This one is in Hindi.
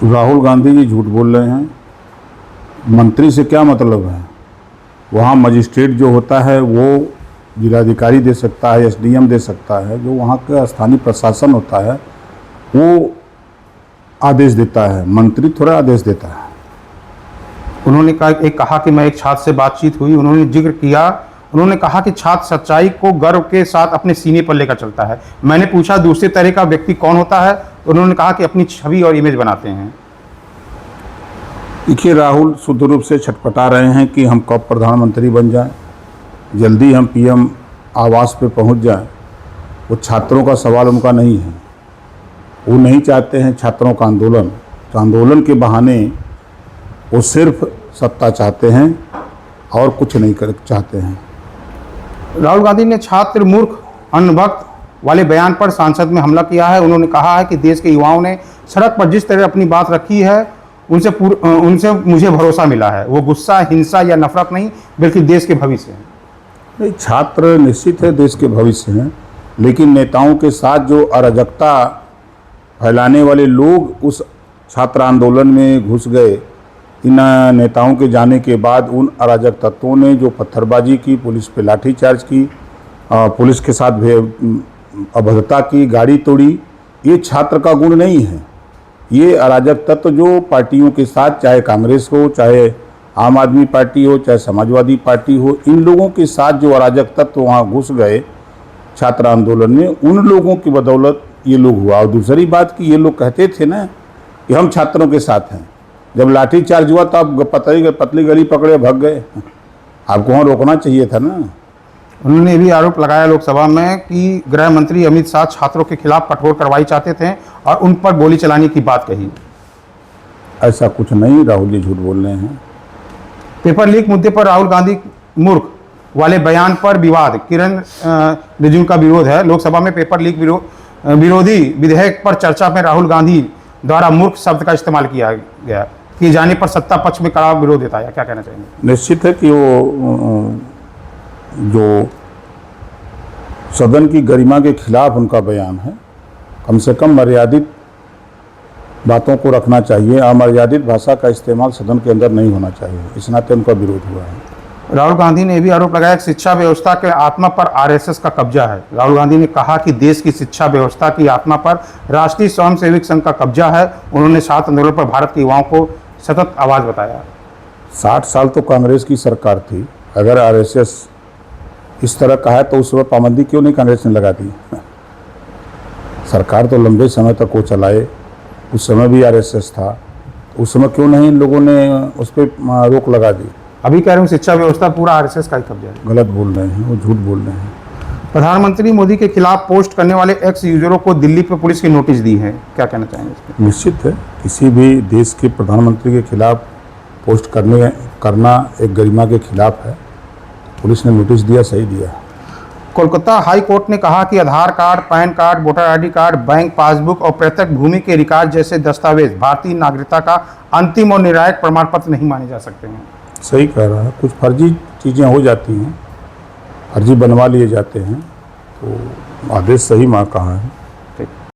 राहुल गांधी जी झूठ बोल रहे हैं। मंत्री से क्या मतलब है? वहाँ मजिस्ट्रेट जो होता है वो जिलाधिकारी दे सकता है, एसडीएम दे सकता है। जो वहाँ का स्थानीय प्रशासन होता है वो आदेश देता है, मंत्री थोड़ा आदेश देता है। उन्होंने कहा कि मैं एक छात्र से बातचीत हुई, उन्होंने जिक्र किया, उन्होंने कहा कि छात्र सच्चाई को गर्व के साथ अपने सीने पर लेकर चलता है। मैंने पूछा दूसरे तरह का व्यक्ति कौन होता है, उन्होंने कहा कि अपनी छवि और इमेज बनाते हैं। देखिए, राहुल शुद्ध रूप से छटपटा रहे हैं कि हम कब प्रधानमंत्री बन जाएं, जल्दी हम पीएम आवास पे पहुंच जाएं। वो छात्रों का सवाल उनका नहीं है। वो नहीं चाहते हैं छात्रों का आंदोलन। तो आंदोलन के बहाने वो सिर्फ सत्ता चाहते हैं और कुछ नहीं कर चाहते हैं। राहुल गांधी ने छात्र मूर्ख अनभक्त वाले बयान पर संसद में हमला किया है। उन्होंने कहा है कि देश के युवाओं ने सड़क पर जिस तरह अपनी बात रखी है उनसे मुझे भरोसा मिला है। वो गुस्सा, हिंसा या नफरत नहीं बल्कि देश के भविष्य है। नहीं, छात्र निश्चित है देश के भविष्य हैं, लेकिन नेताओं के साथ जो अराजकता फैलाने वाले लोग उस छात्र आंदोलन में घुस गए। इन नेताओं के जाने के बाद उन अराजक तत्वों ने जो पत्थरबाजी की, पुलिस पे लाठीचार्ज की, पुलिस के साथ अभद्रता की, गाड़ी तोड़ी, ये छात्र का गुण नहीं है। ये अराजक तत्व जो पार्टियों के साथ, चाहे कांग्रेस हो, चाहे आम आदमी पार्टी हो, चाहे समाजवादी पार्टी हो, इन लोगों के साथ जो अराजक तत्व वहाँ घुस गए छात्र आंदोलन में, उन लोगों की बदौलत ये लोग हुआ। और दूसरी बात कि ये लोग कहते थे ना कि हम छात्रों के साथ हैं। जब लाठीचार्ज हुआ तो आप पतली गली पकड़े भाग गए। आपको वहाँ रोकना चाहिए था ना। उन्होंने भी आरोप लगाया लोकसभा में कि गृह मंत्री अमित शाह छात्रों के खिलाफ कठोर कार्रवाई चाहते थे और उन पर गोली चलाने की बात कही। ऐसा कुछ नहीं, राहुल जी झूठ बोल रहे हैं। पेपर लीक मुद्दे पर राहुल गांधी मूर्ख वाले बयान पर विवाद, किरण रिजिजू का विरोध है। लोकसभा में पेपर लीक विरोधी विधेयक पर चर्चा में राहुल गांधी द्वारा मूर्ख शब्द का इस्तेमाल किए जाने पर सत्ता पक्ष में कड़ा विरोध जताया। क्या कहना चाहिए? निश्चित है कि वो जो सदन की गरिमा के खिलाफ उनका बयान है। कम से कम मर्यादित बातों को रखना चाहिए। अमर्यादित भाषा का इस्तेमाल सदन के अंदर नहीं होना चाहिए। इस नाते उनका विरोध हुआ है। राहुल गांधी ने भी आरोप लगाया कि शिक्षा व्यवस्था के आत्मा पर आरएसएस का कब्जा है। राहुल गांधी ने कहा कि देश की शिक्षा व्यवस्था की आत्मा पर राष्ट्रीय स्वयंसेवक संघ का कब्जा है। उन्होंने छात्र आंदोलन पर भारत के युवाओं को सतत आवाज बताया। 60 साल तो कांग्रेस की सरकार थी। अगर आरएसएस इस तरह का है तो उस वक्त पाबंदी क्यों नहीं कांग्रेस ने लगा दी? सरकार तो लंबे समय तक वो चलाए। उस समय भी आरएसएस था, उस समय क्यों नहीं इन लोगों ने उस पर रोक लगा दी? अभी कह रहे हूँ शिक्षा व्यवस्था पूरा आरएसएस का ही कब्जा है। गलत बोल रहे हैं, वो झूठ बोल रहे हैं। प्रधानमंत्री मोदी के खिलाफ पोस्ट करने वाले एक्स यूजरों को दिल्ली पे पुलिस की नोटिस दी है। क्या कहना चाहेंगे इस पर? निश्चित है, किसी भी देश के प्रधानमंत्री के खिलाफ पोस्ट करना एक गरिमा के खिलाफ है। पुलिस ने नोटिस दिया, सही दिया। कोलकाता हाई कोर्ट ने कहा कि Aadhaar card, PAN card, voter ID card, bank passbook और प्रत्यक्ष भूमि के रिकॉर्ड जैसे दस्तावेज भारतीय नागरिकता का अंतिम और निर्णायक प्रमाण पत्र नहीं माने जा सकते हैं। सही कह रहा है। कुछ फर्जी चीज़ें हो जाती हैं, फर्जी बनवा लिए जाते हैं, तो आदेश सही कहा है।